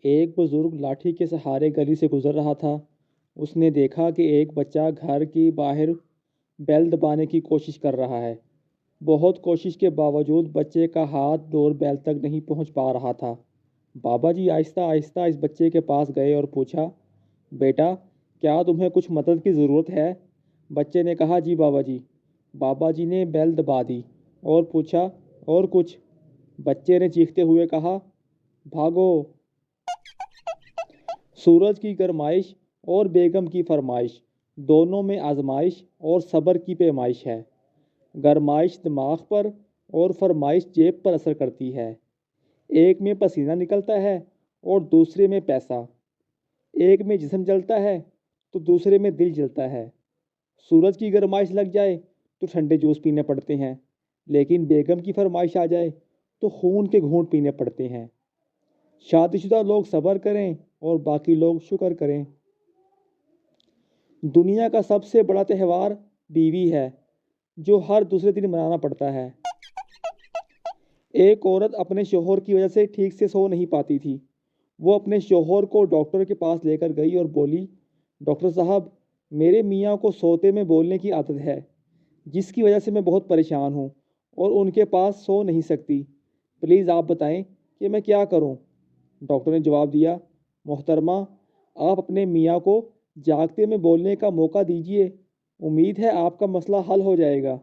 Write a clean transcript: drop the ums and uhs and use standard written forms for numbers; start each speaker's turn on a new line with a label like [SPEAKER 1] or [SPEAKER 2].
[SPEAKER 1] ایک بزرگ لاٹھی کے سہارے گلی سے گزر رہا تھا۔ اس نے دیکھا کہ ایک بچہ گھر کی باہر بیل دبانے کی کوشش کر رہا ہے۔ بہت کوشش کے باوجود بچے کا ہاتھ ڈور بیل تک نہیں پہنچ پا رہا تھا۔ بابا جی آہستہ آہستہ اس بچے کے پاس گئے اور پوچھا، بیٹا کیا تمہیں کچھ مدد کی ضرورت ہے؟ بچے نے کہا، جی بابا جی۔ بابا جی نے بیل دبا دی اور پوچھا، اور کچھ؟ بچے نے چیختے ہوئے کہا، بھاگو۔ سورج کی گرمائش اور بیگم کی فرمائش، دونوں میں آزمائش اور صبر کی پیمائش ہے۔ گرمائش دماغ پر اور فرمائش جیب پر اثر کرتی ہے۔ ایک میں پسینہ نکلتا ہے اور دوسرے میں پیسہ۔ ایک میں جسم جلتا ہے تو دوسرے میں دل جلتا ہے۔ سورج کی گرمائش لگ جائے تو ٹھنڈے جوس پینے پڑتے ہیں، لیکن بیگم کی فرمائش آ جائے تو خون کے گھونٹ پینے پڑتے ہیں۔ شادی شدہ لوگ صبر کریں اور باقی لوگ شکر کریں۔ دنیا کا سب سے بڑا تہوار بیوی ہے، جو ہر دوسرے دن منانا پڑتا ہے۔ ایک عورت اپنے شوہر کی وجہ سے ٹھیک سے سو نہیں پاتی تھی۔ وہ اپنے شوہر کو ڈاکٹر کے پاس لے کر گئی اور بولی، ڈاکٹر صاحب، میرے میاں کو سوتے میں بولنے کی عادت ہے، جس کی وجہ سے میں بہت پریشان ہوں اور ان کے پاس سو نہیں سکتی۔ پلیز آپ بتائیں کہ میں کیا کروں؟ ڈاکٹر نے جواب دیا، محترمہ، آپ اپنے میاں کو جاگتے میں بولنے کا موقع دیجیے، امید ہے آپ کا مسئلہ حل ہو جائے گا۔